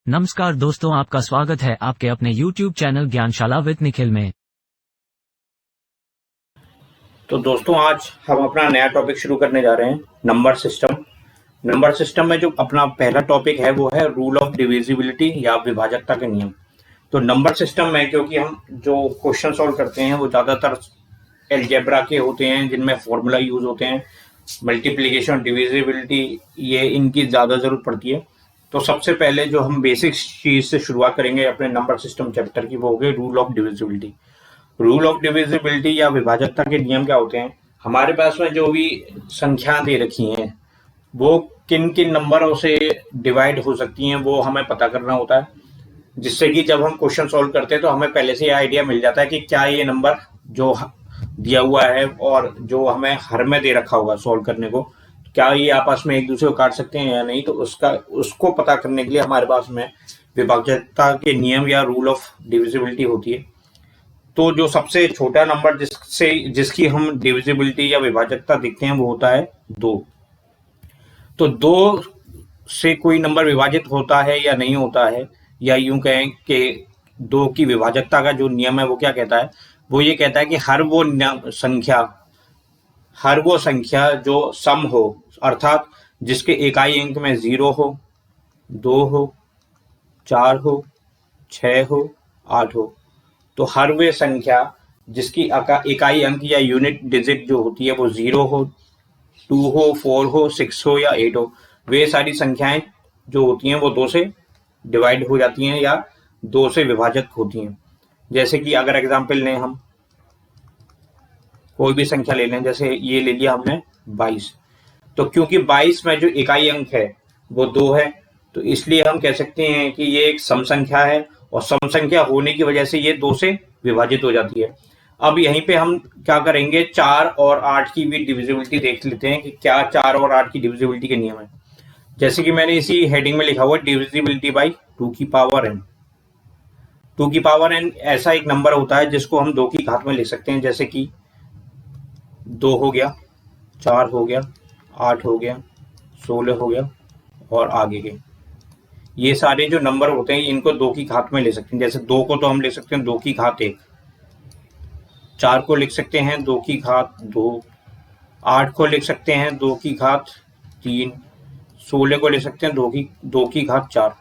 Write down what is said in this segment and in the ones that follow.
नमस्कार दोस्तों, आपका स्वागत है आपके अपने YouTube channel Gyanshala with Nikhil में। तो दोस्तों आज हम अपना नया टॉपिक शुरू करने जा रहे हैं, नंबर सिस्टम। नंबर सिस्टम में जो अपना पहला टॉपिक है वो है रूल ऑफ डिविजिबिलिटी या विभाजकता के नियम। तो नंबर सिस्टम में क्योंकि हम जो क्वेश्चन सॉल्व करते हैं वो ज़्यादातर एलजेब्रा के होते हैं जिनमें फॉर्मूला यूज होते हैं, मल्टीप्लिकेशन, डिविजिबिलिटी, ये इनकी ज़्यादा ज़रूरत पड़ती है। तो सबसे पहले जो हम बेसिक चीज़ से शुरुआत करेंगे अपने नंबर सिस्टम चैप्टर की, वो हो गई rule of divisibility. Rule of divisibility या विभाजकता के नियम क्या होते हैं? हमारे पास में जो भी संख्या दे रखी हैं वो किन किन नंबरों से डिवाइड हो सकती हैं वो हमें पता करना होता है, जिससे कि जब हम क्वेश्चन सॉल्व करते हैं तो हमें पहले से आइडिया मिल जाता है कि क्या ये नंबर जो दिया हुआ है और जो हमें हर में दे रखा होगा सॉल्व करने को, क्या ये आपस में एक दूसरे को काट सकते हैं या नहीं। तो उसको पता करने के लिए हमारे पास में विभाजकता के नियम या रूल ऑफ डिविजिबिलिटी होती है। तो जो सबसे छोटा नंबर जिसकी हम डिविजिबिलिटी या विभाजकता देखते हैं वो होता है 2। तो 2 से कोई नंबर विभाजित होता है या नहीं होता है, या यूं कहें कि 2 की विभाजकता का जो नियम है वो क्या कहता है? वो ये कहता है कि हर वो संख्या जो सम हो, अर्थात जिसके इकाई अंक में 0 हो, 2 हो, 4 हो, 6 हो, 8 हो, तो हर वे संख्या जिसकी इकाई अंक या यूनिट डिजिट जो होती है वो 0 हो, 2 हो, 4 हो, 6 हो या 8 हो, वे सारी संख्याएं जो होती हैं वो 2 से डिवाइड हो जाती हैं या 2 से विभाजक होती हैं। जैसे कि अगर एग्जाम्पल लें, हम कोई भी संख्या ले लें, जैसे ये ले लिया हमने 22। तो क्योंकि 22 में जो इकाई अंक है वो 2 है, तो इसलिए हम कह सकते हैं कि ये एक सम संख्या है और सम संख्या होने की वजह से ये 2 से विभाजित हो जाती है। अब यहीं पे हम क्या करेंगे, 4 और 8 की भी डिविजिबिलिटी देख लेते हैं कि क्या 4 और 8 की डिविजिबिलिटी के नियम है। जैसे कि मैंने इसी हेडिंग में लिखा हुआ डिविजिबिलिटी बाई 2 की पावर n। 2 की पावर n ऐसा एक नंबर होता है जिसको हम 2 की घात में लिख सकते हैं, जैसे कि 2 हो गया, 4 हो गया, 8 हो गया, 16 हो गया और आगे के ये सारे जो नंबर होते हैं इनको 2 की घात में ले सकते हैं। जैसे 2 को तो हम ले सकते हैं 2 की घात 1, 4 को लिख सकते हैं 2 की घात 2, 8 को लिख सकते हैं 2 की घात 3, 16 को ले सकते हैं 2 की घात 4।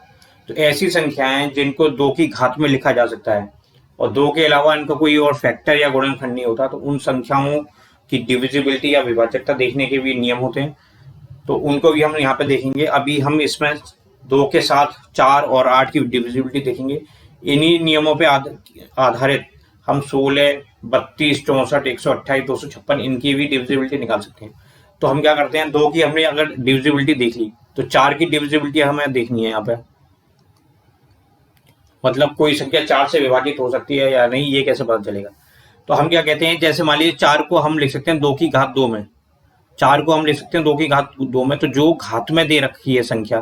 तो ऐसी संख्याएं जिनको 2 की घात में लिखा जा सकता है और 2 के अलावा इनका कोई और फैक्टर या गुणनखंड नहीं होता, तो उन संख्याओं की डिविजिबिलिटी या विभाजकता देखने के भी नियम होते हैं, तो उनको भी हम यहाँ पे देखेंगे। अभी हम इसमें 2 के साथ 4 और 8 की डिविजिबिलिटी देखेंगे। इन्हीं नियमों पे आधारित हम 16, 32, 64, 128, 256 इनकी भी डिविजिबिलिटी निकाल सकते हैं। तो हम क्या करते हैं, 2 की हमने अगर डिविजिबिलिटी देख ली तो 4 की डिविजिबिलिटी हमें देखनी है। यहाँ पे मतलब कोई संख्या 4 से विभाजित हो सकती है या नहीं, ये कैसे पता चलेगा? तो हम क्या कहते हैं, जैसे मान लीजिए 4 को हम लिख सकते हैं 2 की घात 2 में, 4 को हम लिख सकते हैं 2 की घात 2 में। तो जो घात में दे रखी है संख्या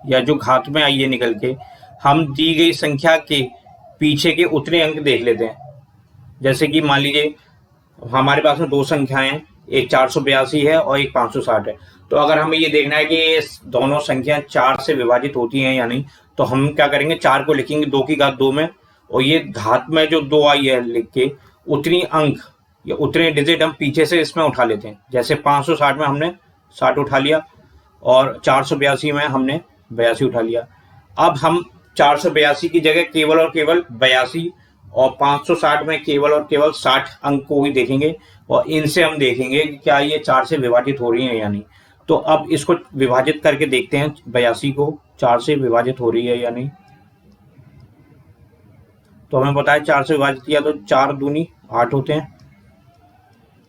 या जो घात में आई है निकल के, हम दी गई संख्या के पीछे के उतने अंक देख लेते हैं। जैसे कि मान लीजिए हमारे पास में 2 संख्याएं हैं, एक 482 है और एक 560 है। तो अगर हमें ये देखना है कि ये दोनों संख्याएं 4 से विभाजित होती हैं या नहीं, तो हम क्या करेंगे, 4 को लिखेंगे 2 की घात 2 में और ये घात में जो 2 आई है लिख के उतनी अंक या उतने डिजिट हम पीछे से इसमें उठा लेते हैं। जैसे 560 में हमने 60 उठा लिया और 482 में हमने 82 उठा लिया। अब हम 482 की जगह केवल और केवल 82 और 560 में केवल और केवल 60 अंक को ही देखेंगे और इनसे हम देखेंगे कि क्या ये 4 से विभाजित हो रही है या नहीं। तो अब इसको विभाजित करके देखते हैं, 82 को 4 से विभाजित हो रही है या नहीं। तो हमें पता है 4 से विभाजित किया तो 4 दूनी 8 होते हैं,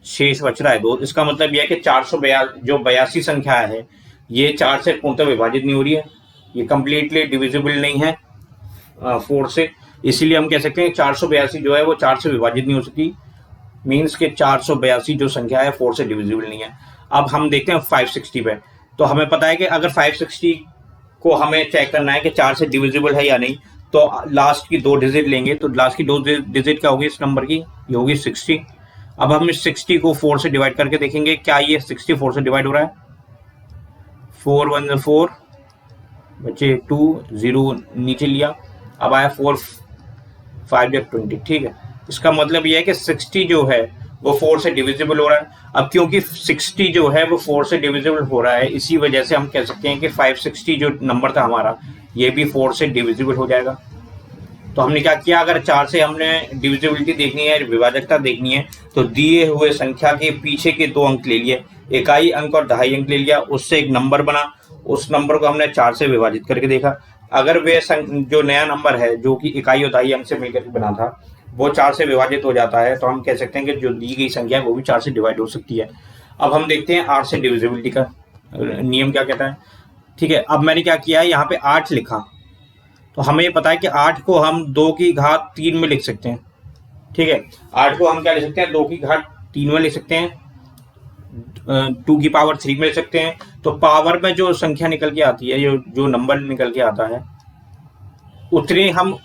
शेष बच रहा है 2। इसका मतलब यह है कि 482 जो 82 संख्या है ये 4 से पूर्णतः विभाजित नहीं हो रही है, ये कंप्लीटली डिविजिबल नहीं है 4 से। इसीलिए हम कह सकते हैं 482 जो है वो 4 से विभाजित नहीं हो सकती, मीन्स के 482 जो संख्या है 4 से डिविजिबल नहीं है। अब हम देखते हैं 560 पे। तो हमें पता है कि अगर 560 को हमें चेक करना है कि 4 से डिविजिबल है या नहीं, तो लास्ट की 2 डिजिट लेंगे। तो लास्ट की 2 डिजिट क्या होगी इस नंबर की, ये होगी 60। अब हम इस 60 को 4 से डिवाइड करके देखेंगे क्या ये 64 से डिवाइड हो रहा है। 4 1 4, बचे 2, 0 नीचे लिया, अब आया 4, 5 या 20। ठीक है, इसका मतलब यह है कि 60 जो है वो 4 से डिविजिबल हो रहा है। अब क्योंकि 60 जो है वो 4 से डिविजिबल हो रहा है, इसी वजह से हम कह सकते हैं कि 560 जो नंबर था हमारा, ये भी 4 से डिविजिबल हो जाएगा। तो हमने क्या किया, अगर 4 से हमने डिविजिबिलिटी देखनी है, विभाजकता देखनी है, तो दिए हुए संख्या के पीछे के 2 अंक ले लिए, इकाई अंक और दहाई अंक ले लिया, उससे एक नंबर बना, उस नंबर को हमने 4 से विभाजित करके देखा। अगर वे जो नया नंबर है जो कि इकाई और दहाई अंक से मिलकर बना था वो 4 से विभाजित हो जाता है, तो हम कह सकते हैं कि जो दी गई संख्या है वो भी 4 से डिवाइड हो सकती है। अब हम देखते हैं 8 से डिविजिबिलिटी का नियम क्या कहता है। ठीक है, अब मैंने क्या किया है, यहाँ पे 8 लिखा, तो हमें ये पता है कि 8 को हम 2 की घात 3 में लिख सकते हैं। ठीक है, 8 को हम क्या लिख सकते हैं, 2 की घात 3 में लिख सकते हैं, 2 की पावर 3 में लिख सकते हैं। तो पावर में जो संख्या निकल के आती है, जो नंबर निकल के आता है, उतने हम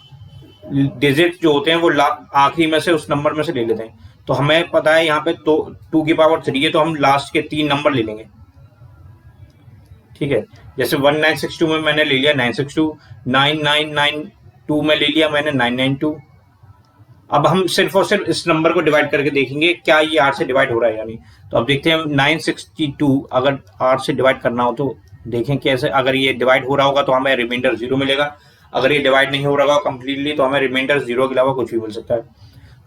डिजिट जो होते हैं वो आखिरी में से उस नंबर में से ले लेते हैं। तो हमें पता है यहाँ पे तो 2 की पावर 3 है, तो हम लास्ट के 3 नंबर ले लेंगे। ठीक है, जैसे 1962 में मैंने ले लिया 962, 9992 में ले लिया मैंने 992। अब हम सिर्फ और सिर्फ इस नंबर को डिवाइड करके देखेंगे क्या ये 8 से डिवाइड हो रहा है या नहीं। तो अब देखते हैं 962 अगर 8 से डिवाइड करना हो तो देखें कैसे। अगर ये डिवाइड हो रहा होगा तो हमें रिमाइंडर 0 मिलेगा, अगर ये डिवाइड नहीं हो रहा होगा कंप्लीटली तो हमें रिमाइंडर 0 के अलावा कुछ भी मिल सकता है।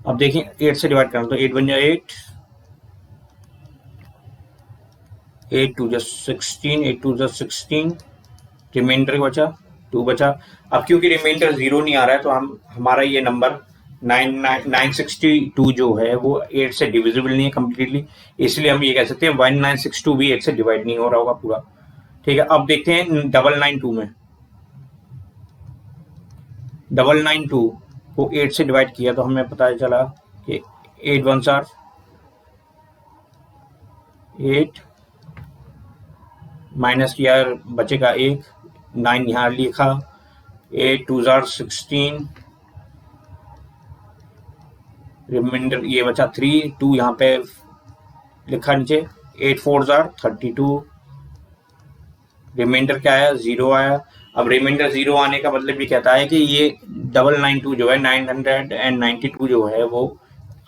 अब देखें 8 से डिवाइड करना, तो 8 बन जाए 8, 8 2 जा 16, 8 2 जा 16, रिमाइंडर बचा 2 बचा। अब क्योंकि रिमाइंडर 0 नहीं आ रहा है तो हमारा ये नंबर 962 जो है वो 8 से डिविजिबल नहीं है कंप्लीटली, इसलिए हम ये कह सकते हैं 1962 भी 8 से डिवाइड नहीं हो रहा होगा पूरा। ठीक है, अब देखते हैं 992 में, 992 को 8 से डिवाइड किया तो हमें पता चला कि 8 1 आर 8 माइनस किया बचेगा 1, 9 यहाँ लिखा, 8 2 आर 16, रिमाइंडर ये बचा 3, 2 यहाँ पे लिखा नीचे, 8 4 आर 32, रिमाइंडर क्या आया 0 आया। अब रिमाइंडर 0 आने का मतलब ये कहता है कि ये 992 जो है 992 जो है वो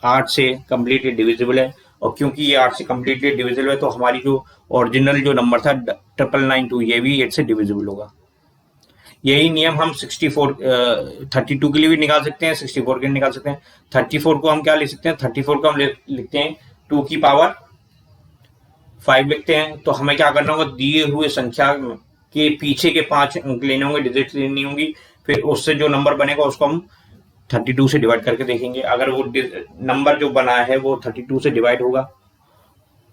8 से कम्प्लीटली डिविजिबल है, और क्योंकि ये 8 से कम्प्लीटली डिविजिबल है तो हमारी जो ओरिजिनल जो नंबर था 999 ये भी 8 से डिविजिबल होगा। यही नियम हम 32 के लिए भी निकाल सकते हैं, 64 के लिए निकाल सकते हैं। 34 को हम क्या लिख सकते हैं, 34 को हम लिखते हैं 2 की पावर 5 लिखते हैं। तो हमें क्या करना होगा, दिए हुए संख्या के पीछे के 5 अंक लेने होंगे, डिजिट लेनी होंगी, फिर उससे जो नंबर बनेगा उसको हम 32 से डिवाइड करके देखेंगे। अगर वो नंबर जो बना है वो 32 से डिवाइड होगा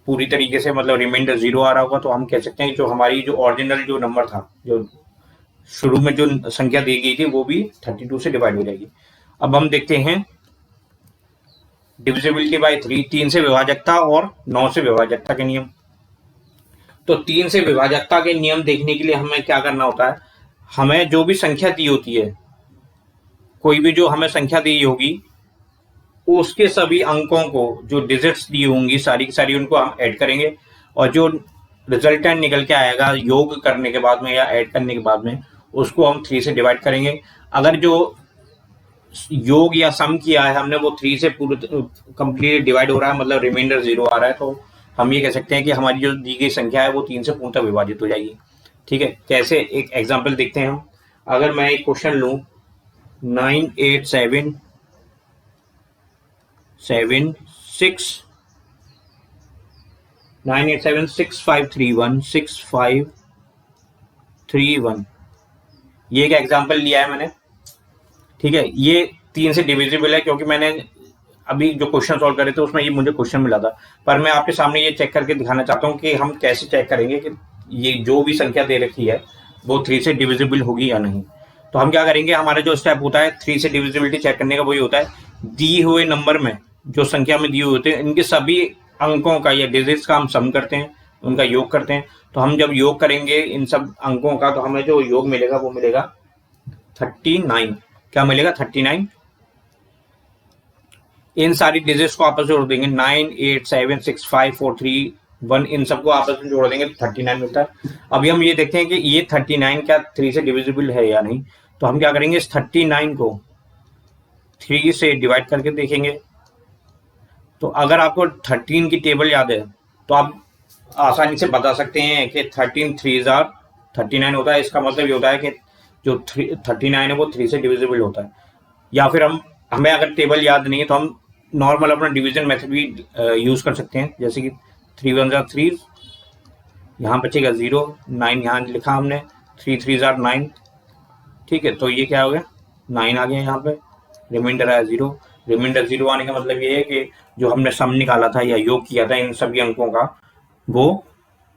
पूरी तरीके से, मतलब रिमाइंडर 0 आ रहा होगा, तो हम कह सकते हैं कि जो हमारी जो ओरिजिनल जो नंबर था, जो शुरू में जो संख्या दी गई थी वो भी 32 से डिवाइड हो जाएगी। अब हम देखते हैं डिविजिबिलिटी बाय 3, 3 से विभाजकता और 9 से विभाजकता के नियम। तो 3 से विभाजकता के नियम देखने के लिए हमें क्या करना होता है, हमें जो भी संख्या दी होती है, कोई भी जो हमें संख्या दी होगी उसके सभी अंकों को, जो डिजिट्स दी होंगी सारी की सारी, उनको हम ऐड करेंगे, और जो रिजल्टेंट निकल के आएगा योग करने के बाद में या ऐड करने के बाद में उसको हम 3 से डिवाइड करेंगे। अगर जो योग या सम किया है हमने वो 3 से पूरे कंप्लीट डिवाइड हो रहा है, मतलब रिमाइंडर 0 आ रहा है, तो हम ये कह सकते हैं कि हमारी जो दी गई संख्या है वो 3 से पूर्णतः विभाजित हो जाएगी। ठीक है, कैसे, एक एग्जांपल देखते हैं हम। अगर मैं एक क्वेश्चन लूं 987 6531 6531, ये एक एग्जांपल लिया है मैंने। ठीक है, ये 3 से डिविजिबल है क्योंकि मैंने अभी जो क्वेश्चन सॉल्व करे थे उसमें ये मुझे क्वेश्चन मिला था, पर मैं आपके सामने ये चेक करके दिखाना चाहता हूँ कि हम कैसे चेक करेंगे कि ये जो भी संख्या दे रखी है वो 3 से डिविजिबल होगी या नहीं। तो हम क्या करेंगे, हमारा जो स्टेप होता है 3 से डिविजिबिलिटी चेक करने का वही होता है, दी हुए नंबर में जो संख्या में दिए हुए होते हैं इनके सभी अंकों का या डिजिट्स का हम सम करते हैं, उनका योग करते हैं। तो हम जब योग करेंगे इन सब अंकों का तो हमें जो योग मिलेगा वो मिलेगा 39। क्या मिलेगा, 39। इन सारी डिजिट्स को आपस में जोड़ देंगे, 9 8 7 6 5 4 3 1 इन सबको आपस में जोड़ देंगे तो 39 मिलता है। अभी हम ये देखते हैं कि ये 39 क्या 3 से डिविजिबल है या नहीं। तो हम क्या करेंगे, इस 39 को 3 से डिवाइड करके देखेंगे। तो अगर आपको 13 की टेबल याद है तो आप आसानी से बता सकते हैं कि 13 3 आर 39 होता है। इसका मतलब ये होता है कि जो 39 है वो 3 से डिविजिबल होता है। या फिर हमें अगर टेबल याद नहीं है तो हम नॉर्मल अपना डिवीजन मेथड भी यूज कर सकते हैं। जैसे कि 3 1 जार 3, यहाँ बचेगा 0, 9 यहाँ लिखा हमने, 3 3 जार 9, ठीक है। तो ये क्या हो गया, 9 आ गया यहाँ पे, रिमाइंडर आया 0। रिमाइंडर 0 आने का मतलब ये है कि जो हमने सम निकाला था या योग किया था इन सभी अंकों का वो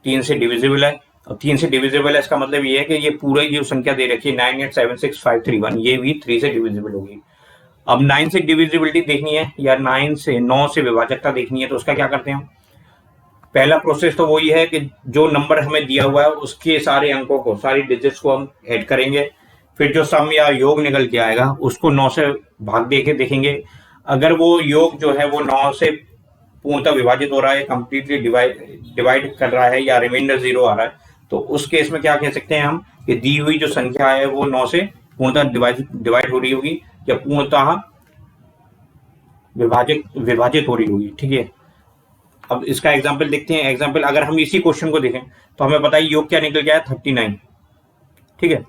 3 से डिविजिबल है। और 3 से डिविजिबल है इसका मतलब ये है कि ये पूरी जो संख्या दे रखी है 9876531 ये भी 3 से डिविजिबल होगी। अब 9 से डिविजिबिलिटी देखनी है या 9 से विभाजकता देखनी है तो उसका क्या करते हैं हम। पहला प्रोसेस तो वही है कि जो नंबर हमें दिया हुआ है उसके सारे अंकों को, सारी डिजिट्स को हम ऐड करेंगे। फिर जो सम या योग निकल के आएगा उसको 9 से भाग दे के देखेंगे। अगर वो योग जो है वो 9 से पूर्णतः विभाजित हो रहा है, कंप्लीटली डिवाइड कर रहा है या रिमाइंडर 0 आ रहा है, तो उस केस में क्या कह सकते हैं हम कि दी हुई जो संख्या है वो 9 से पूर्णतः डिवाइड हो रही होगी या पूर्णतः विभाजित हो रही होगी, ठीक है। अब इसका एग्जाम्पल देखते हैं। एग्जाम्पल अगर हम इसी क्वेश्चन को देखें तो हमें पता है योग क्या निकल गया है 39, ठीक है।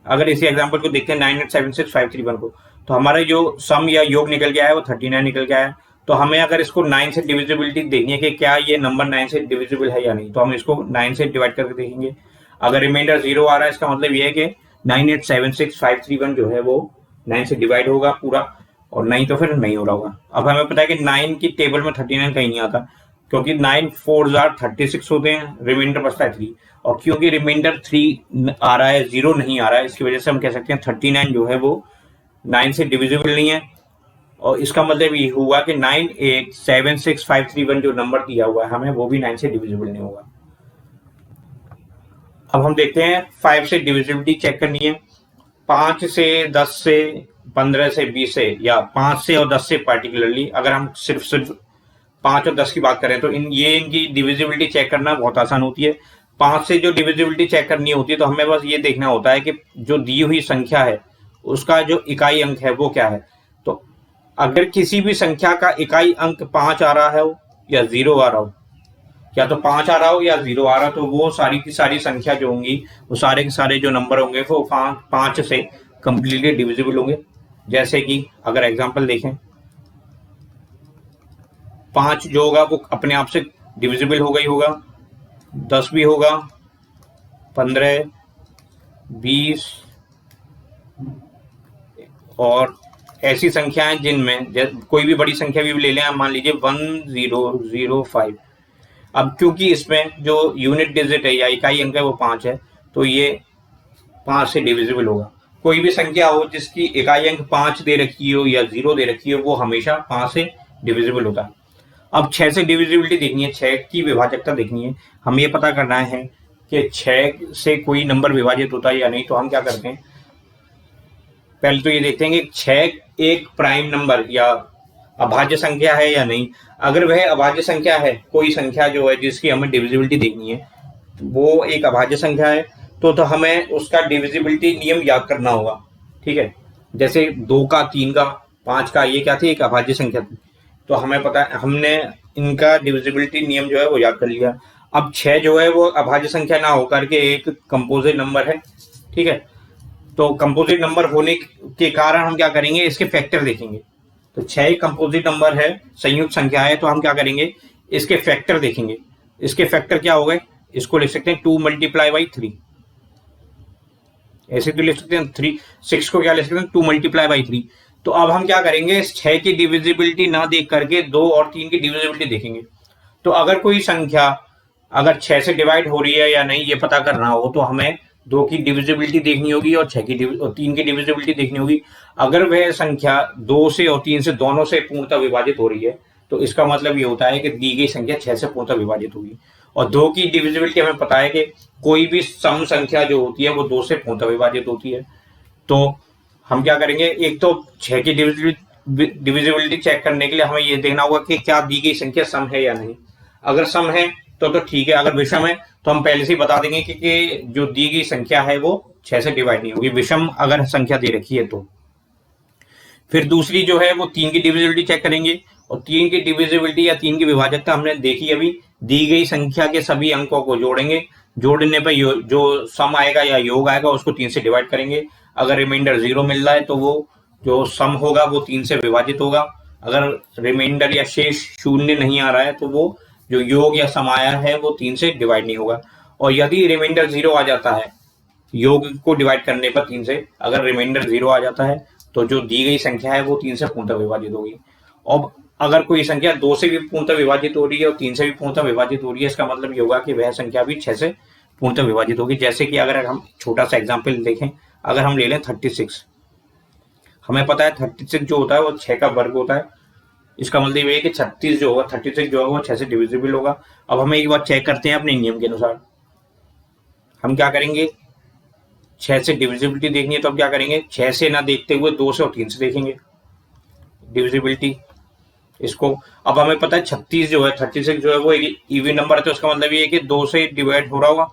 अगर इसी एग्जाम्पल को देखते हैं 9876531 को, तो हमारा जो सम या योग निकल गया है वो 39 निकल गया है। तो हमें अगर इसको 9 से डिविजिबिलिटी देखनी है कि क्या ये नंबर 9 से डिविजिबल है या नहीं, तो हम इसको 9 से डिवाइड करके देखेंगे। अगर रिमाइंडर 0 आ रहा है इसका मतलब ये है कि 9876531 जो है वो 9 से डिवाइड होगा पूरा, और नहीं तो फिर नहीं हो रहा होगा। अब हमें पता है कि 9 की टेबल में 39 कहीं नहीं आता क्योंकि 9 4 जार 36 होते हैं, रिमाइंडर बचता है 3, और क्योंकि रिमाइंडर 3 आ रहा है 0 नहीं आ रहा है, इसकी वजह से हम कह सकते हैं 39 जो है वो 9 से डिविजिबल नहीं है। और इसका मतलब ये हुआ कि 9876531 जो नंबर दिया हुआ है हमें वो भी 9 से डिविजिबल नहीं होगा। अब हम देखते हैं 5 से डिविजिबिलिटी चेक करनी है। 5 से 10 से 15 से 20 से या 5 से और 10 से पार्टिकुलरली अगर हम सिर्फ 5 और 10 की बात करें तो इनकी डिविजिबिलिटी चेक करना बहुत आसान होती है। 5 से जो डिविजिबिलिटी चेक करनी होती है तो हमें बस ये देखना होता है कि जो दी हुई संख्या है उसका जो इकाई अंक है वो क्या है। तो अगर किसी भी संख्या का इकाई अंक 5 आ रहा है या 0 आ रहा हो, या तो 5 आ रहा हो या 0 आ रहा हो, तो वो सारी की सारी संख्या जो होंगी वो सारे के सारे जो नंबर होंगे वो 5 से कंप्लीटली डिविजिबल होंगे। जैसे कि अगर एग्जांपल देखें 5 जो होगा वो अपने आप से डिविजिबल होगा ही होगा, 10 भी होगा, 15, 20 और ऐसी संख्याएं जिनमें कोई भी बड़ी संख्या भी ले लें, मान लीजिए 1005। अब क्योंकि इसमें जो यूनिट डिजिट है या इकाई अंक है वो 5 है तो ये 5 से डिविजिबल होगा। कोई भी संख्या हो जिसकी इकाई अंक 5 दे रखी हो या 0 दे रखी हो वो हमेशा 5 से डिविजिबल होता है। अब 6 से डिविजिबिलिटी देखनी है, 6 की विभाजकता देखनी है। हम ये पता करना है कि 6 से कोई नंबर विभाजित होता है या नहीं। तो हम क्या करते हैं, पहले तो ये देखते हैं कि 6 एक प्राइम नंबर या अभाज्य संख्या है या नहीं। अगर वह अभाज्य संख्या है, कोई संख्या जो है जिसकी हमें डिविजिबिलिटी देखनी है वो एक अभाज्य संख्या है, तो हमें उसका डिविजिबिलिटी नियम याद करना होगा, ठीक है। जैसे 2 का, 3 का, 5 का, ये क्या थी, एक अभाज्य संख्या थी। तो हमें पता है, हमने इनका डिविजिबिलिटी नियम जो है वो याद कर लिया। अब 6 जो है वो अभाज्य संख्या ना होकर के एक कंपोजिट नंबर है, ठीक है। तो कंपोजिट नंबर होने के कारण हम क्या करेंगे, इसके फैक्टर देखेंगे। तो 6 एक कंपोजिट नंबर है, संयुक्त संख्या है, तो हम क्या करेंगे, इसके फैक्टर देखेंगे। इसके फैक्टर क्या हो गए, इसको लिख सकते हैं 2 × 3, ऐसे तो लिख सकते हैं 6 को क्या लिख सकते हैं 2 × 3। तो अब हम क्या करेंगे, इस 6 की डिविजिबिलिटी ना देख करके 2 और 3 की डिविजिबिलिटी देखेंगे। तो अगर कोई संख्या अगर 6 से डिवाइड हो रही है या नहीं ये पता करना हो तो हमें 2 की डिविजिबिलिटी देखनी होगी और 3 की डिविजिबिलिटी देखनी होगी। अगर वह संख्या 2 से और 3 से दोनों से पूर्णतः विभाजित हो रही है तो इसका मतलब ये होता है कि दी गई संख्या 6 से पूर्णतः विभाजित होगी। और 2 की डिविजिबिलिटी हमें पता है कि कोई भी सम संख्या जो होती है वो 2 से पूर्णतः विभाजित होती है। तो हम क्या करेंगे, एक तो 6 की डिविजिबिलिटी चेक करने के लिए हमें ये देखना होगा कि क्या दी गई संख्या सम है या नहीं। अगर सम है तो ठीक है। अगर विषम है तो हम पहले से ही बता देंगे कि जो दी गई संख्या है वो 6 से डिवाइड नहीं होगी, विषम अगर संख्या दे रखी है तो। फिर दूसरी जो है वो 3 की डिविजिबिलिटी चेक करेंगे, और 3 की डिविजिबिलिटी या 3 की विभाजकता हमने देखी अभी, दी गई संख्या के सभी अंकों को जोड़ेंगे, जोड़ने पर जो सम आएगा या योग आएगा उसको 3 से डिवाइड करेंगे। अगर रिमाइंडर 0 मिल रहा है तो वो जो सम होगा वो 3 से विभाजित होगा। अगर रिमाइंडर या शेष शून्य नहीं आ रहा है तो वो जो योग या सम आया है वो 3 से डिवाइड नहीं होगा। और यदि रिमाइंडर 0 आ जाता है, योग को डिवाइड करने पर 3 से अगर रिमाइंडर 0 आ जाता है तो जो दी गई संख्या है वो 3 से पूर्णतः विभाजित होगी। अब अगर कोई संख्या 2 से भी पूर्णतः विभाजित हो रही है और 3 से भी पूर्णतः विभाजित हो रही है, इसका मतलब ये होगा कि वह संख्या भी 6 से पूर्णतः विभाजित होगी। जैसे कि अगर हम छोटा सा एग्जाम्पल देखें, अगर हम ले लें 36, हमें पता है 36 जो होता है वो 6 का वर्ग होता है। इसका मतलब ये है कि 36 जो होगा 36 जो होगा वो 6 से डिविजिबल होगा। अब हमें एक बार चेक करते हैं अपने नियम के अनुसार। हम क्या करेंगे, 6 से डिविजिबिलिटी देखनी है तो अब क्या करेंगे, 6 से ना देखते हुए 2 से और 3 से देखेंगे डिविजिबिलिटी इसको। अब हमें पता है 36 जो है 36 जो है वो एक इवन नंबर है, तो इसका मतलब ये है कि 2 से डिवाइड हो रहा होगा,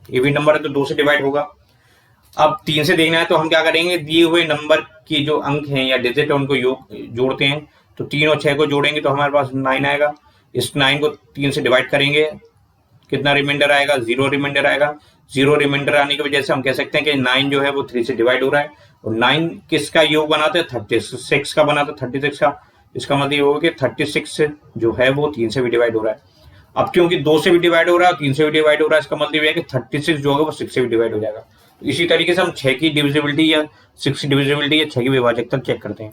इवन नंबर है तो 2 से डिवाइड होगा। अब 3 से देखना है तो हम क्या करेंगे, दिए हुए नंबर की जो अंक हैं या डिजिट है उनको जोड़ते हैं, तो 3 और 6 को जोड़ेंगे तो हमारे पास 9 आएगा। इस 9 को 3 से डिवाइड करेंगे, कितना रिमाइंडर आएगा, 0 रिमाइंडर आएगा। 0 रिमाइंडर आने की वजह से हम कह सकते हैं कि 9 जो है वो 3 से डिवाइड हो रहा है। और 9 किसका योग बनाते हैं, 36 का बनाते हैं, 36 का। इसका मतलब ये होगा कि 36 जो है वो 3 से भी डिवाइड हो रहा है। अब क्योंकि 2 से भी डिवाइड हो रहा है और 3 से भी डिवाइड हो रहा है, इसका मतलब ये है कि 36 जो होगा वो 6 से भी डिवाइड हो जाएगा। तो इसी तरीके से हम 6 की डिविजिबिलिटी या 6 की डिविजिबिलिटी या 6 की विभाजकता चेक करते हैं।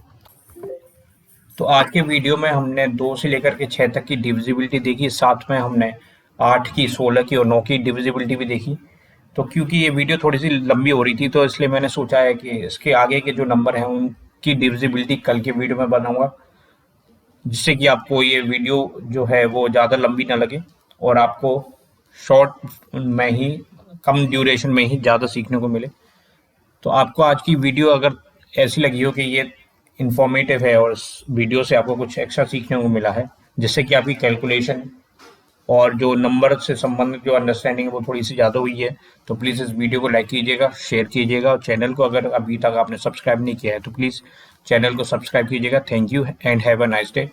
तो आज के वीडियो में हमने 2 से लेकर के 6 तक की डिविजिबिलिटी देखी, साथ में हमने 8 की, 16 की और 9 की डिविजिबिलिटी भी देखी। तो क्योंकि ये वीडियो थोड़ी सी लंबी हो रही थी तो इसलिए मैंने सोचा है कि इसके आगे के जो नंबर हैं उनकी डिविजिबिलिटी कल के वीडियो में बनाऊंगा, जिससे कि आपको ये वीडियो जो है वो ज़्यादा लंबी ना लगे और आपको शॉर्ट में ही, कम ड्यूरेशन में ही ज़्यादा सीखने को मिले। तो आपको आज की वीडियो अगर ऐसी लगी हो कि ये इंफॉर्मेटिव है और इस वीडियो से आपको कुछ एक्स्ट्रा सीखने को मिला है, जिससे कि आपकी कैलकुलेशन और जो नंबर से संबंधित जो अंडरस्टैंडिंग है वो थोड़ी सी ज़्यादा हुई है, तो प्लीज़ इस वीडियो को लाइक कीजिएगा, शेयर कीजिएगा, और चैनल को अगर अभी तक आपने सब्सक्राइब नहीं किया है तो प्लीज़ चैनल को सब्सक्राइब कीजिएगा। Thank you and have a nice day.